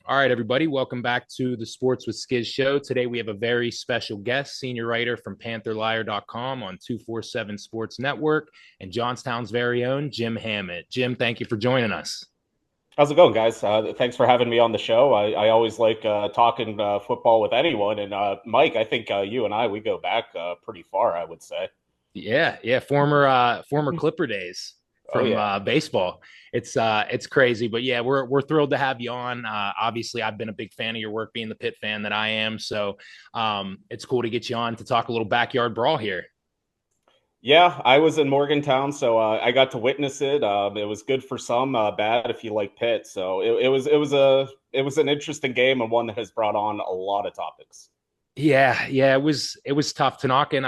All right, everybody, welcome back to the Sports with Skiz show. Today we have a very special guest, senior writer from PantherLiar.com on 247 Sports Network, and Johnstown's very own Jim Hammett. Jim, thank you for joining us. How's it going, guys? Thanks for having me on the show. I always like talking football with anyone. And Mike, I think you and we go back pretty far, I would say. Yeah, former Clipper days Oh, from yeah. baseball. It's crazy, but yeah, we're thrilled to have you on. Obviously, I've been a big fan of your work, being the Pitt fan that I am. So it's cool to get you on to talk a little backyard brawl here. Yeah, I was in Morgantown, so I got to witness it. It was good for some, bad if you like Pitt. So it was an interesting game and one that has brought on a lot of topics. Yeah, it was tough. Tanaka and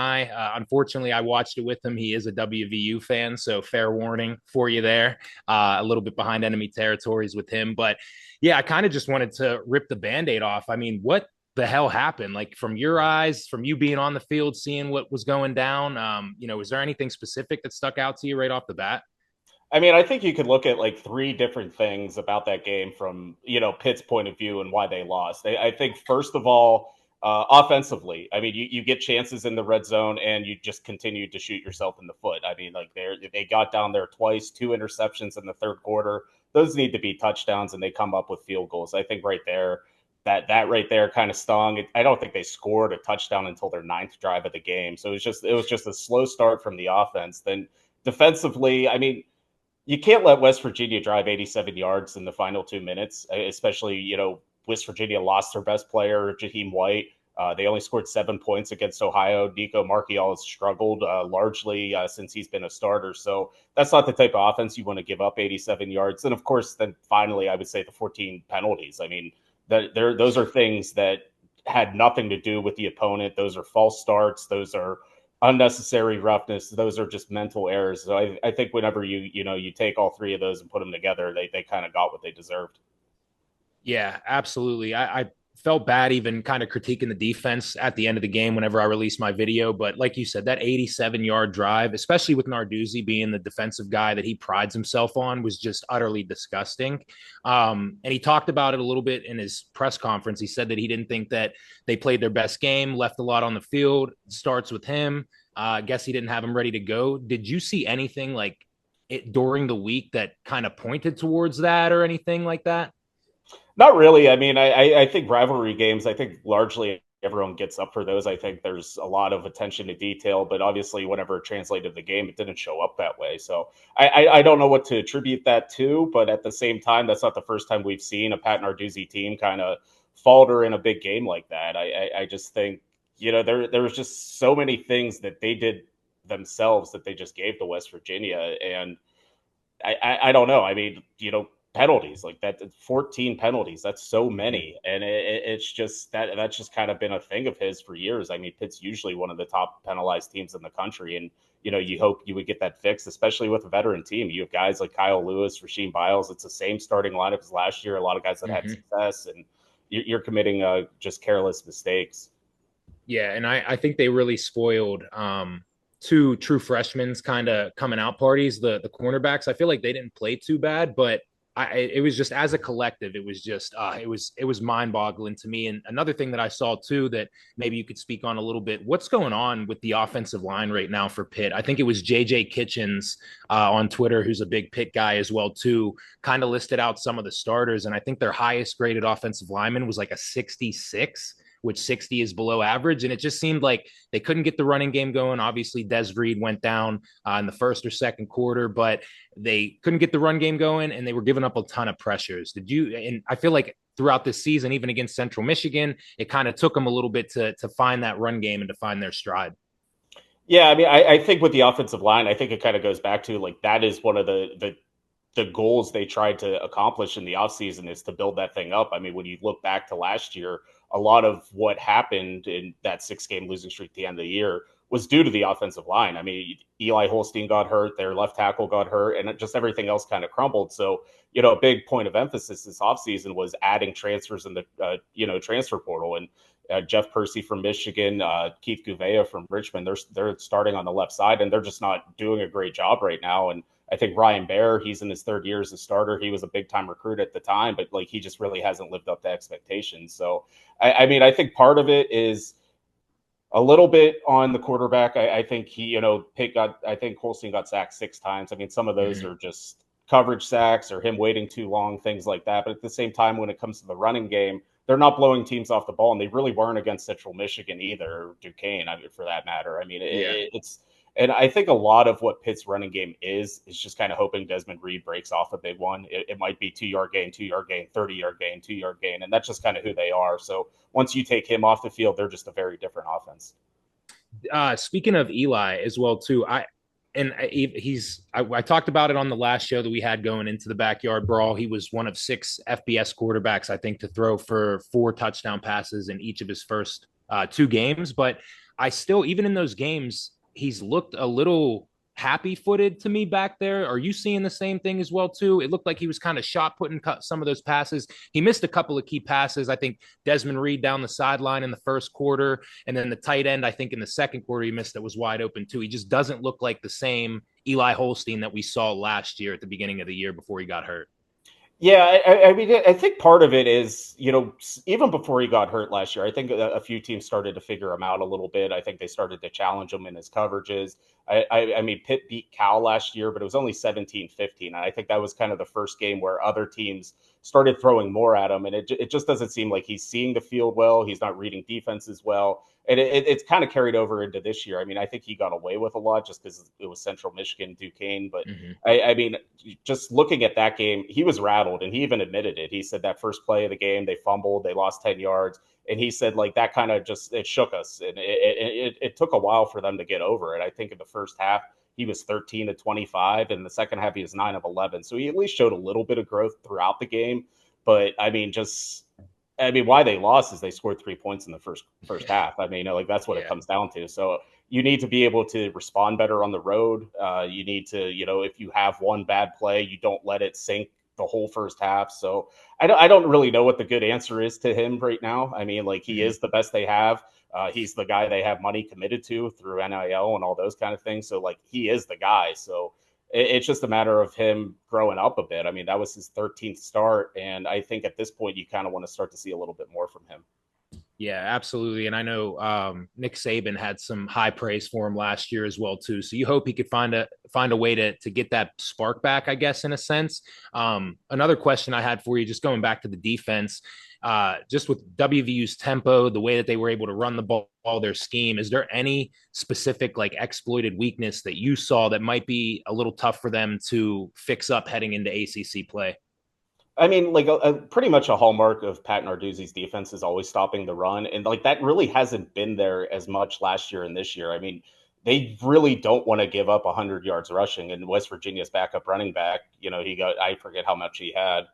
unfortunately, I watched it with him. He is a WVU fan, so fair warning for you there. A little bit behind enemy territories with him, but yeah, I kind of just wanted to rip the band-aid off. I mean, what the hell happened? Like from your eyes, from you being on the field, seeing what was going down. Is there anything specific that stuck out to you right off the bat? I mean, I think you could look at like three different things about that game from, Pitt's point of view and why they lost. I think, first of all, offensively, I mean, you get chances in the red zone and you just continue to shoot yourself in the foot. I mean, like they got down there twice, two interceptions in the third quarter. Those need to be touchdowns and they come up with field goals. I think right there, that right there kind of stung. I don't think they scored a touchdown until their ninth drive of the game. So it was just a slow start from the offense. Then defensively, I mean, you can't let West Virginia drive 87 yards in the final 2 minutes, especially, West Virginia lost their best player, Jaheim White. They only scored 7 points against Ohio. Nico Marchiol has struggled largely since he's been a starter. So that's not the type of offense you want to give up 87 yards. And of course, then finally, I would say the 14 penalties. I mean, those are things that had nothing to do with the opponent. Those are false starts. Those are unnecessary roughness. Those are just mental errors. So I think whenever you take all three of those and put them together, they kind of got what they deserved. Yeah, absolutely. I felt bad even kind of critiquing the defense at the end of the game whenever I released my video. But like you said, that 87-yard drive, especially with Narduzzi being the defensive guy that he prides himself on, was just utterly disgusting. And he talked about it a little bit in his press conference. He said that he didn't think that they played their best game, left a lot on the field. It starts with him. I guess he didn't have him ready to go. Did you see anything like it during the week that kind of pointed towards that or anything like that? Not really. I mean, I think rivalry games, I think largely everyone gets up for those. I think there's a lot of attention to detail, but obviously, whenever it translated the game, it didn't show up that way. So I don't know what to attribute that to, but at the same time, that's not the first time we've seen a Pat Narduzzi team kind of falter in a big game like that. I just think, there was just so many things that they did themselves that they just gave to West Virginia. And I don't know. I mean, penalties like that, 14 penalties, that's so many. And it's just that's just kind of been a thing of his for years. I mean, Pitt's usually one of the top penalized teams in the country. And, you hope you would get that fixed, especially with a veteran team. You have guys like Kyle Lewis, Rasheem Biles. It's the same starting lineup as last year. A lot of guys that had Mm-hmm. success, and you're committing just careless mistakes. Yeah, and I think they really spoiled two true freshmen kind of coming out parties, the cornerbacks. I feel like they didn't play too bad, but it was just as a collective, it was just it was mind-boggling to me. And another thing that I saw too that maybe you could speak on a little bit, what's going on with the offensive line right now for Pitt? I think it was JJ Kitchens on Twitter, who's a big Pitt guy as well too, kind of listed out some of the starters, and I think their highest graded offensive lineman was like a 66, which 60 is below average. And it just seemed like they couldn't get the running game going. Obviously, Des Reed went down in the first or second quarter, but they couldn't get the run game going and they were giving up a ton of pressures. And I feel like throughout this season, even against Central Michigan, it kind of took them a little bit to find that run game and to find their stride. Yeah, I mean, I think with the offensive line, I think it kind of goes back to like that is one of the goals they tried to accomplish in the offseason is to build that thing up. I mean, when you look back to last year, a lot of what happened in that 6 game losing streak at the end of the year was due to the offensive line. I mean, Eli Holstein got hurt, their left tackle got hurt, and just everything else kind of crumbled. So, a big point of emphasis this offseason was adding transfers in the, transfer portal. And Jeff Percy from Michigan, Keith Gouveia from Richmond, they're starting on the left side, and they're just not doing a great job right now. And I think Ryan Baer, he's in his third year as a starter. He was a big time recruit at the time, but like he just really hasn't lived up to expectations. So, I mean, I think part of it is a little bit on the quarterback. I think I think Holstein got sacked 6 times. I mean, some of those are just coverage sacks or him waiting too long, things like that. But at the same time, when it comes to the running game, they're not blowing teams off the ball, and they really weren't against Central Michigan either, or Duquesne, I mean, for that matter. I mean, Yeah. it's and I think a lot of what Pitt's running game is just kind of hoping Desmond Reed breaks off a big one. It might be 2 yard gain, 2 yard gain, 30 yard gain, 2 yard gain, and that's just kind of who they are. So once you take him off the field, they're just a very different offense. Speaking of Eli as well, too, I talked about it on the last show that we had going into the backyard brawl. He was one of 6 FBS quarterbacks, I think, to throw for 4 touchdown passes in each of his first 2 games. But I still, even in those games, he's looked a little happy footed to me back there. Are you seeing the same thing as well, too? It looked like he was kind of shot putting some of those passes. He missed a couple of key passes. I think Desmond Reed down the sideline in the first quarter, and then the tight end, I think in the second quarter, he missed that was wide open, too. He just doesn't look like the same Eli Holstein that we saw last year at the beginning of the year before he got hurt. Yeah, I mean, I think part of it is, even before he got hurt last year, I think a few teams started to figure him out a little bit. I think they started to challenge him in his coverages. I mean, Pitt beat Cal last year, but it was only 17-15. And I think that was kind of the first game where other teams started throwing more at him. And it just doesn't seem like he's seeing the field well. He's not reading defenses well. And it's kind of carried over into this year. I mean, I think he got away with a lot just because it was Central Michigan, Duquesne. But I mean, just looking at that game, he was rattled, and he even admitted it. He said that first play of the game, they fumbled, they lost 10 yards. And he said, like, that kind of just, it shook us. And it took a while for them to get over it. I think in the first half, he was 13 to 25. And in the second half, he was 9 of 11. So he at least showed a little bit of growth throughout the game. But I mean, why they lost is they scored 3 points in the first half. I mean, like that's what it comes down to. So you need to be able to respond better on the road. You need to, if you have one bad play, you don't let it sink the whole first half. So I don't really know what the good answer is to him right now. I mean, like he is the best they have. He's the guy they have money committed to through NIL and all those kind of things. So like he is the guy. So it's just a matter of him growing up a bit. I mean, that was his 13th start. And I think at this point, you kind of want to start to see a little bit more from him. Yeah, absolutely. And I know Nick Saban had some high praise for him last year as well, too. So you hope he could find a way to get that spark back, I guess, in a sense. Another question I had for you, just going back to the defense, just with WVU's tempo, the way that they were able to run the ball, their scheme, is there any specific like exploited weakness that you saw that might be a little tough for them to fix up heading into ACC play? I mean, like pretty much a hallmark of Pat Narduzzi's defense is always stopping the run, and like that really hasn't been there as much last year and this year. I mean, they really don't want to give up 100 yards rushing. And West Virginia's backup running back, I forget how much he had,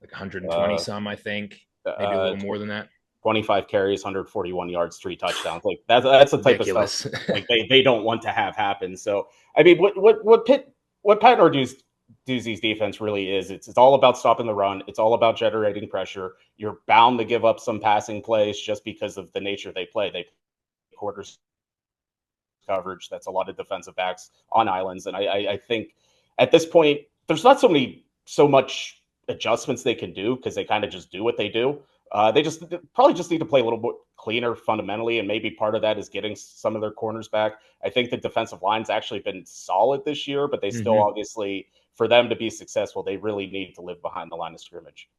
like 120 some, I think, maybe a little more than that. 25 carries, 141 yards, 3 touchdowns. Like that's the type Ridiculous. of stuff like they don't want to have happen. So I mean, what Pat Narduzzi's defense really is, it's all about stopping the run. It's all about generating pressure. You're bound to give up some passing plays just because of the nature they play. They quarters coverage. That's a lot of defensive backs on islands, and I think at this point there's not so much adjustments they can do because they kind of just do what they do. They probably just need to play a little bit cleaner fundamentally, and maybe part of that is getting some of their corners back. I think the defensive line's actually been solid this year, but they still obviously, for them to be successful, they really need to live behind the line of scrimmage.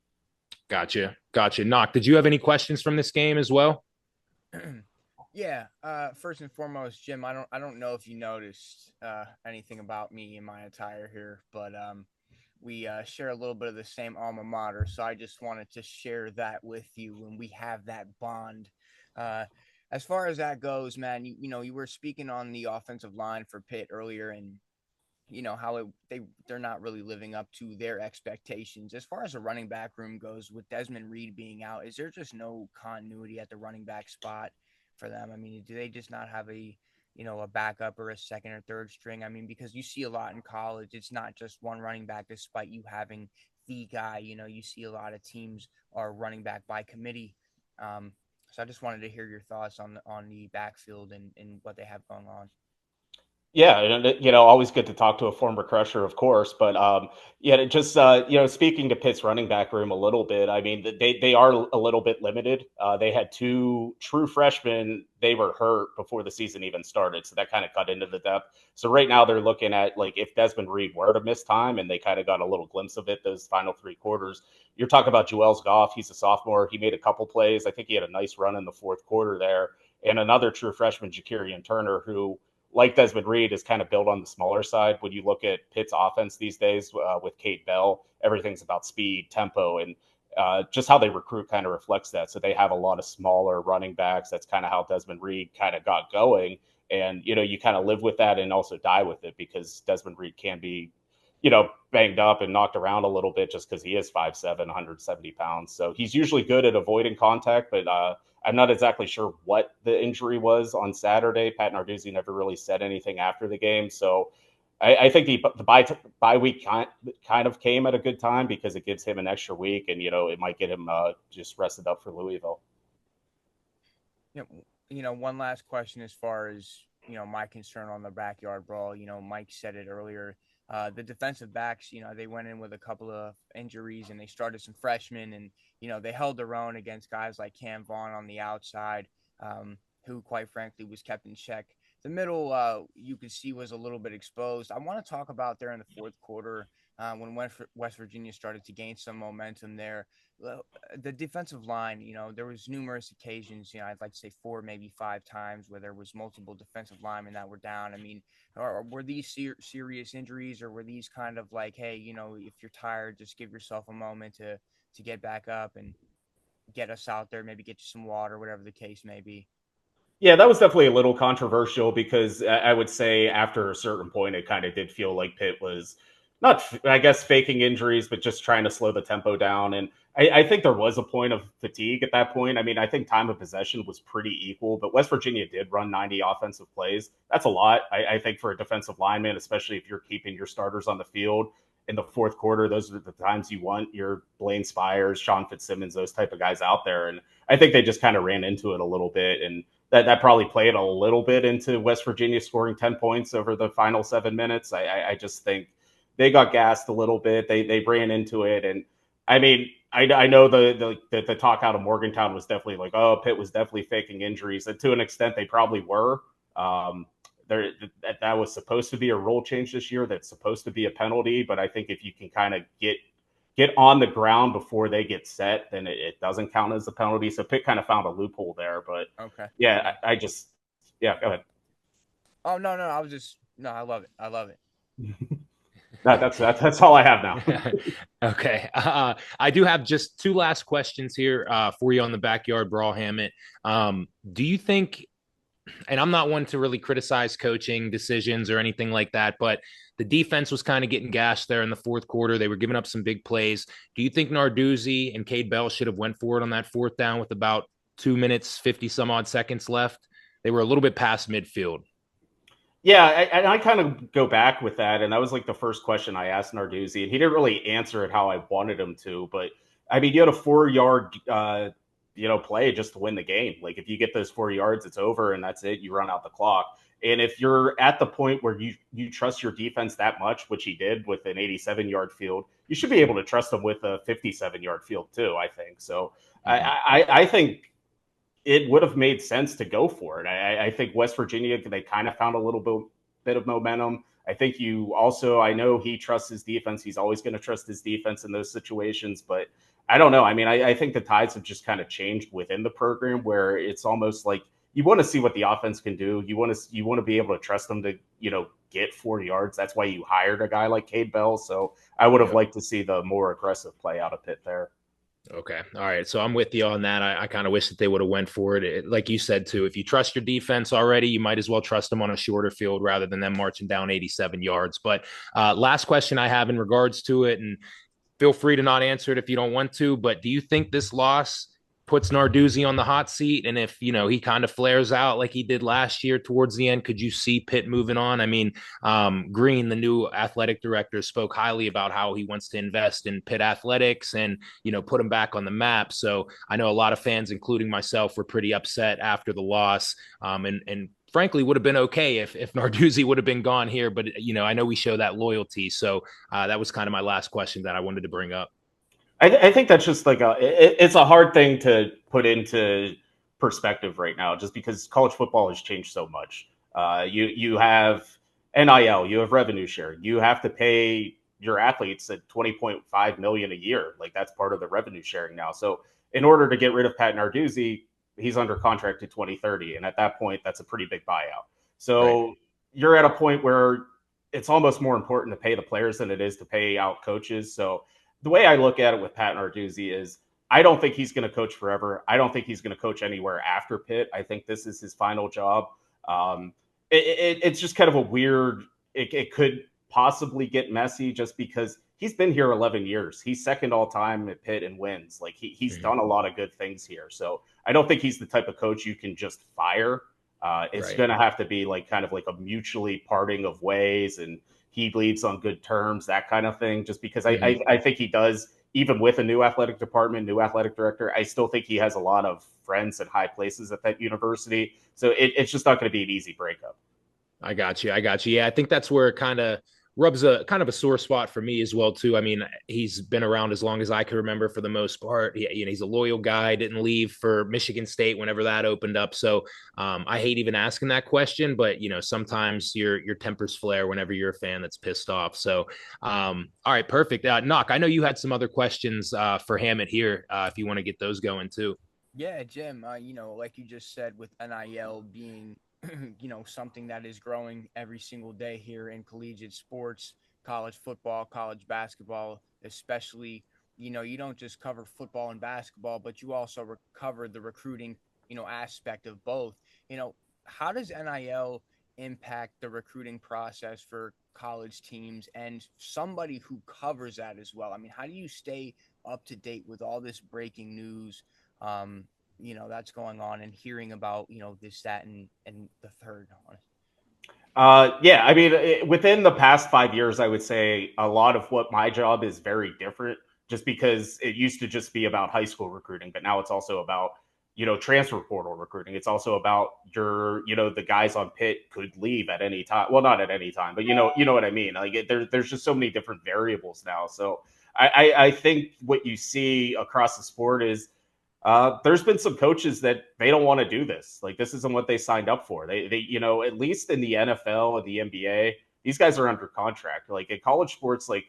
Gotcha. Knock, did you have any questions from this game as well? Yeah. First and foremost, Jim, I don't know if you noticed anything about me in my attire here, but we share a little bit of the same alma mater, so I just wanted to share that with you when we have that bond. As far as that goes, man, you were speaking on the offensive line for Pitt earlier, and how they're not really living up to their expectations. As far as the running back room goes, with Desmond Reed being out, is there just no continuity at the running back spot for them? I mean, do they just not have a backup or a second or third string? I mean, because you see a lot in college, it's not just one running back, despite you having the guy. You see a lot of teams are running back by committee. So I just wanted to hear your thoughts on the backfield and what they have going on. Yeah, and always good to talk to a former Crusher, of course. But yeah, just speaking to Pitt's running back room a little bit. I mean, they are a little bit limited. They had two true freshmen; they were hurt before the season even started, so that kind of cut into the depth. So right now they're looking at, like, if Desmond Reed were to miss time, and they kind of got a little glimpse of it those final three quarters. You're talking about Joel's Goff. He's a sophomore. He made a couple plays. I think he had a nice run in the fourth quarter there, and another true freshman, Jakirian Turner, who, like Desmond Reed, is kind of built on the smaller side. When you look at Pitt's offense these days with Kate Bell, everything's about speed, tempo, and just how they recruit kind of reflects that. So they have a lot of smaller running backs. That's kind of how Desmond Reed kind of got going. And, you kind of live with that and also die with it, because Desmond Reed can be, banged up and knocked around a little bit just because he is 5'7", 170 pounds. So he's usually good at avoiding contact, but I'm not exactly sure what the injury was on Saturday. Pat Narduzzi never really said anything after the game. So I think the bye week kind of came at a good time, because it gives him an extra week, and, it might get him just rested up for Louisville. One last question as far as, my concern on the BackYard Brawl. Mike said it earlier. The defensive backs, they went in with a couple of injuries, and they started some freshmen, and, they held their own against guys like Cam Vaughn on the outside, who, quite frankly, was kept in check. The middle, you could see, was a little bit exposed. I want to talk about there in the fourth quarter, when West Virginia started to gain some momentum there. The defensive line, there was numerous occasions, I'd like to say 4, maybe 5 times, where there was multiple defensive linemen that were down. I mean, were these serious injuries, or were these kind of like, hey, if you're tired, just give yourself a moment to get back up and get us out there, maybe get you some water, whatever the case may be? Yeah, that was definitely a little controversial, because I would say after a certain point, it kind of did feel like Pitt was not, I guess, faking injuries, but just trying to slow the tempo down. And I think there was a point of fatigue at that point. I mean, I think time of possession was pretty equal, but West Virginia did run 90 offensive plays. That's a lot, I think, for a defensive lineman, especially if you're keeping your starters on the field in the fourth quarter. Those are the times you want your Blaine Spires, Sean Fitzsimmons, those type of guys out there. And I think they just kind of ran into it a little bit. And that probably played a little bit into West Virginia scoring 10 points over the final 7 minutes. I just think they got gassed a little bit. They ran into it. And I mean, I know the talk out of Morgantown was definitely like, oh, Pitt was definitely faking injuries. And to an extent, they probably were. That was supposed to be a rule change this year. That's supposed to be a penalty. But I think if you can kind of get on the ground before they get set, then it doesn't count as a penalty. So Pitt kind of found a loophole there. But Okay. yeah, go ahead. Oh, no, I love it. I love it. That's all I have now. Okay. I do have just 2 last questions here for you on the BackYard Brawl, Hammett. Do you think, and I'm not one to really criticize coaching decisions or anything like that, but the defense was kind of getting gashed there in the fourth quarter. They were giving up some big plays. Do you think Narduzzi and Cade Bell should have went for it on that fourth down with about 2 minutes, 50 some odd seconds left? They were a little bit past midfield. Yeah, I kind of go back with that, and that was like the first question I asked Narduzzi, and he didn't really answer it how I wanted him to. But I mean, you had a 4-yard, play just to win the game. Like, if you get those 4 yards, it's over, and that's it. You run out the clock. And if you're at the point where you trust your defense that much, which he did with an 87-yard field, you should be able to trust them with a 57-yard field too, I think. So I think it would have made sense to go for it. I think West Virginia, they kind of found a little bit of momentum. I think I know he trusts his defense. He's always going to trust his defense in those situations, but I don't know. I mean, I think the tides have just kind of changed within the program, where it's almost like you want to see what the offense can do. You want to be able to trust them to, get 4 yards. That's why you hired a guy like Cade Bell. So I would have liked to see the more aggressive play out of Pitt there. Okay. All right. So I'm with you on that. I kind of wish that they would have went for it. Like you said, too, if you trust your defense already, you might as well trust them on a shorter field rather than them marching down 87 yards. But last question I have in regards to it, and feel free to not answer it if you don't want to, but do you think this loss puts Narduzzi on the hot seat, and if he kind of flares out like he did last year towards the end, could you see Pitt moving on? I mean, Green, the new athletic director, spoke highly about how he wants to invest in Pitt athletics and put them back on the map. So I know a lot of fans, including myself, were pretty upset after the loss, and frankly would have been okay if Narduzzi would have been gone here. But I know we show that loyalty, so that was kind of my last question that I wanted to bring up. I think that's just like it's a hard thing to put into perspective right now, just because college football has changed so much. You have NIL, you have revenue share, you have to pay your athletes at 20.5 million a year. Like that's part of the revenue sharing now. So in order to get rid of Pat Narduzzi, he's under contract to 2030, and at that point, that's a pretty big buyout. So right. You're at a point where it's almost more important to pay the players than it is to pay out coaches. So the way I look at it with Pat Narduzzi is I don't think he's going to coach forever. I don't think he's going to coach anywhere after Pitt. I think this is his final job. It's just kind of a weird, it could possibly get messy just because he's been here 11 years. He's second all time at Pitt in wins. Like he's done a lot of good things here. So I don't think he's the type of coach you can just fire. It's going to have to be like kind of like a mutually parting of ways, and he leads on good terms, that kind of thing, just because I think he does, even with a new athletic department, new athletic director, I still think he has a lot of friends at high places at that university. So it's just not going to be an easy breakup. I got you. Yeah, I think that's where it kind of rubs a kind of a sore spot for me as well too. I mean, he's been around as long as I can remember for the most part. He's a loyal guy, didn't leave for Michigan State whenever that opened up. So I hate even asking that question, but sometimes your tempers flare whenever you're a fan that's pissed off. So all right, perfect. Knock, I know you had some other questions for Hammett here, if you want to get those going too. Yeah, Jim, like you just said, with NIL being something that is growing every single day here in collegiate sports, college football, college basketball, especially, you don't just cover football and basketball, but you also cover the recruiting, aspect of both. How does NIL impact the recruiting process for college teams and somebody who covers that as well? I mean, how do you stay up to date with all this breaking news? That's going on, and hearing about, this, that, and the third. Yeah, I mean, within the past 5 years, I would say a lot of what my job is very different, just because it used to just be about high school recruiting, but now it's also about, transfer portal recruiting. It's also about the guys on Pitt could leave at any time. Well, not at any time, but you know what I mean? Like there's just so many different variables now. So I think what you see across the sport is, there's been some coaches that they don't want to do this. Like this isn't what they signed up for. They at least in the NFL and the NBA, these guys are under contract. Like in college sports, like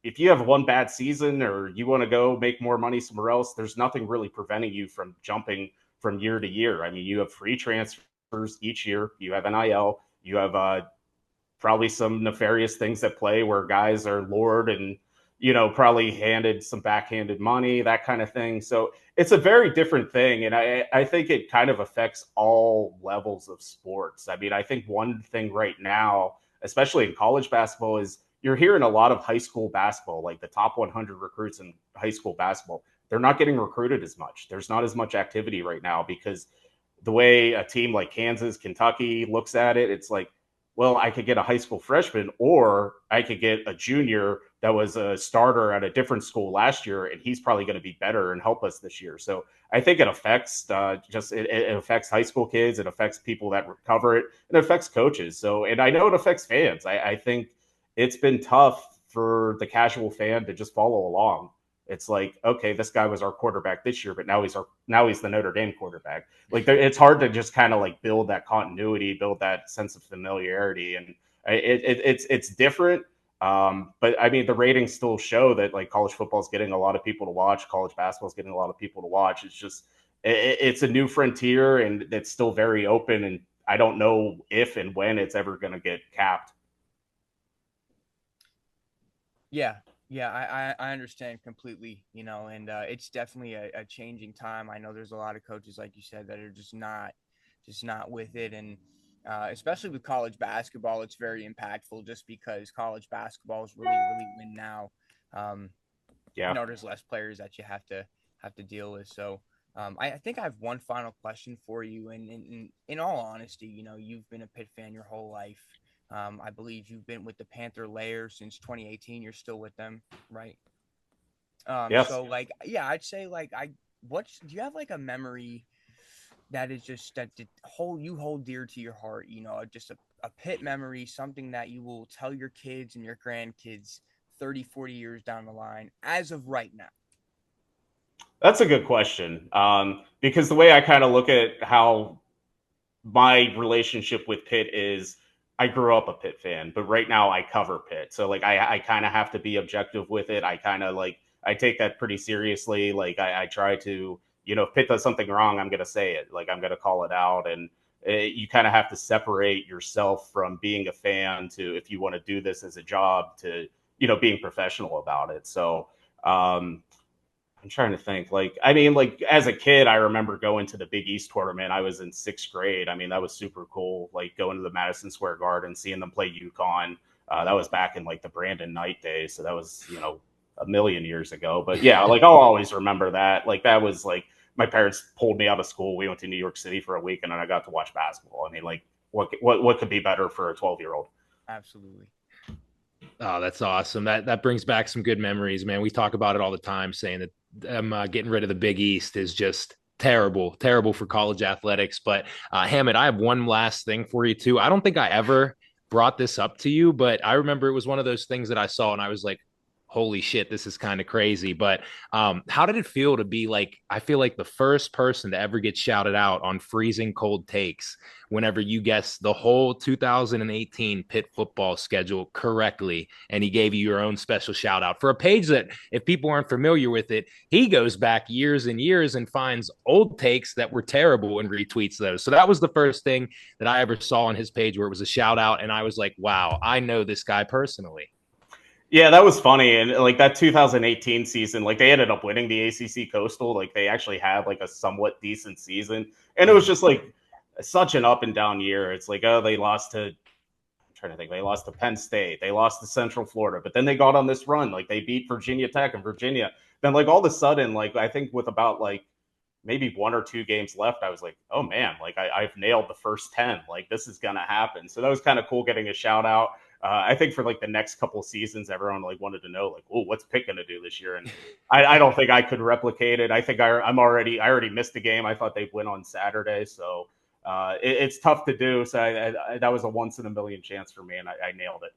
if you have one bad season or you want to go make more money somewhere else, there's nothing really preventing you from jumping from year to year. I mean, you have free transfers each year. You have NIL. You have probably some nefarious things at play where guys are lured and probably handed some backhanded money, that kind of thing. So it's a very different thing. And I think it kind of affects all levels of sports. I mean, I think one thing right now, especially in college basketball, is you're hearing a lot of high school basketball, like the top 100 recruits in high school basketball. They're not getting recruited as much. There's not as much activity right now because the way a team like Kansas, Kentucky looks at it, it's like, well, I could get a high school freshman, or I could get a junior that was a starter at a different school last year, and he's probably going to be better and help us this year. So I think it affects it affects high school kids, it affects people that cover it, it affects coaches. So, and I know it affects fans. I think it's been tough for the casual fan to just follow along. It's like, okay, this guy was our quarterback this year, but now he's the Notre Dame quarterback. Like it's hard to just kind of like build that continuity, build that sense of familiarity, and it's different. But I mean, the ratings still show that like college football is getting a lot of people to watch. College basketball is getting a lot of people to watch. It's just it's a new frontier, and it's still very open. And I don't know if and when it's ever going to get capped. Yeah, I understand completely, and it's definitely a changing time. I know there's a lot of coaches, like you said, that are just not with it. And especially with college basketball, it's very impactful just because college basketball is really, really win now. There's less players that you have to deal with. So I think I have one final question for you. And in all honesty, you've been a Pitt fan your whole life. I believe you've been with the Panther Lair since 2018. You're still with them, right? Yes. So like, yeah, I'd say like, do you have like a memory that is just that hold dear to your heart? Just a Pitt memory, something that you will tell your kids and your grandkids 30, 40 years down the line, as of right now. That's a good question. Because the way I kind of look at how my relationship with Pitt is, I grew up a Pitt fan, but right now I cover Pitt. So like I kind of have to be objective with it. I kind of like I take that pretty seriously. Like I try to, if Pitt does something wrong, I'm gonna say it. Like I'm gonna call it out. And you kind of have to separate yourself from being a fan to, if you want to do this as a job, to being professional about it. So I'm trying to think. Like, I mean, like as a kid, I remember going to the Big East tournament. I was in 6th grade. I mean, that was super cool. Like going to the Madison Square Garden, seeing them play UConn. That was back in like the Brandon Knight days. So that was, a million years ago. But yeah, like I'll always remember that. Like that was like my parents pulled me out of school. We went to New York City for a week, and then I got to watch basketball. I mean, like what could be better for a 12-year-old? Absolutely. Oh, that's awesome. That brings back some good memories, man. We talk about it all the time, saying that getting rid of the Big East is just terrible for college athletics. But Hammett, I have one last thing for you too. I don't think I ever brought this up to you, but I remember it was one of those things that I saw and I was like, holy shit, this is kind of crazy. But how did it feel to be like, I feel like the first person to ever get shouted out on freezing cold takes whenever you guessed the whole 2018 Pitt football schedule correctly, and he gave you your own special shout out for a page that, if people aren't familiar with it, he goes back years and years and finds old takes that were terrible and retweets those. So that was the first thing that I ever saw on his page where it was a shout out, and I was like, wow, I know this guy personally. Yeah, that was funny. And like that 2018 season, like they ended up winning the ACC Coastal. Like they actually had like a somewhat decent season. And it was just like such an up and down year. It's like, oh, they lost to, I'm trying to think, they lost to Penn State. They lost to Central Florida. But then they got on this run. Like they beat Virginia Tech and Virginia. Then like all of a sudden, like I think with about like maybe 1 or 2 games left, I was like, oh man, like I've nailed the first 10. Like this is going to happen. So that was kind of cool getting a shout out. I think for like the next couple seasons, everyone like wanted to know like, oh, what's Pitt going to do this year? And I don't think I could replicate it. I think I already missed the game. I thought they'd win on Saturday. So it's tough to do. So that was a once in a million chance for me. And I nailed it.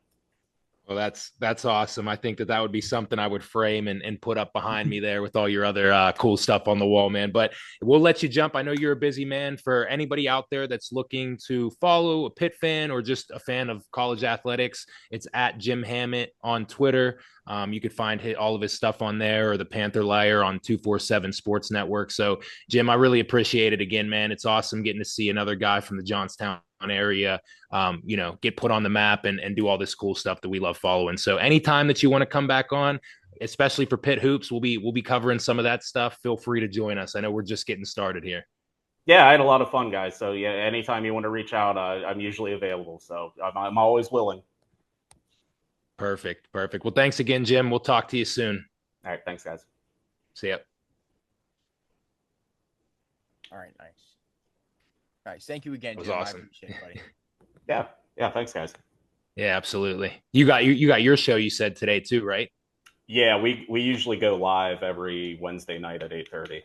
Well, that's awesome. I think that would be something I would frame and put up behind me there with all your other cool stuff on the wall, man. But we'll let you jump. I know you're a busy man. For anybody out there that's looking to follow a Pitt fan or just a fan of college athletics, it's at Jim Hammett on Twitter. You could find all of his stuff on there, or the Panther Lair on 247 Sports Network. So, Jim, I really appreciate it again, man. It's awesome getting to see another guy from the Johnstown area, get put on the map and do all this cool stuff that we love following. So anytime that you want to come back on, especially for Pitt Hoops, we'll be covering some of that stuff. Feel free to join us. I know we're just getting started here. Yeah, I had a lot of fun, guys. So yeah, anytime you want to reach out, I'm usually available. So I'm always willing. Perfect. Well, thanks again, Jim. We'll talk to you soon. All right. Thanks, guys. See ya. All right. Nice. All right. Thank you again, Jim. That was awesome. I appreciate it, buddy. Yeah. Thanks, guys. Yeah, absolutely. You got your show, you said, today too, right? Yeah, we usually go live every Wednesday night at 8:30.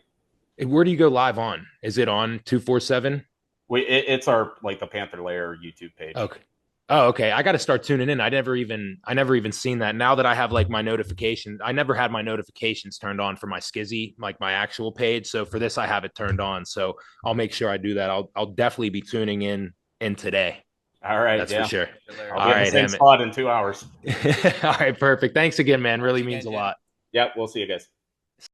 Where do you go live on? Is it on 247? It's our like the Panther Lair YouTube page. Okay. Oh, okay. I got to start tuning in. I never even seen that. Now that I have like my notifications, I never had my notifications turned on for my Skizzy, like my actual page. So for this, I have it turned on. So I'll make sure I do that. I'll definitely be tuning in today. All right. That's for sure. All right. Same spot in 2 hours. All right. Perfect. Thanks again, man. Really means a lot. Yeah. We'll see you guys.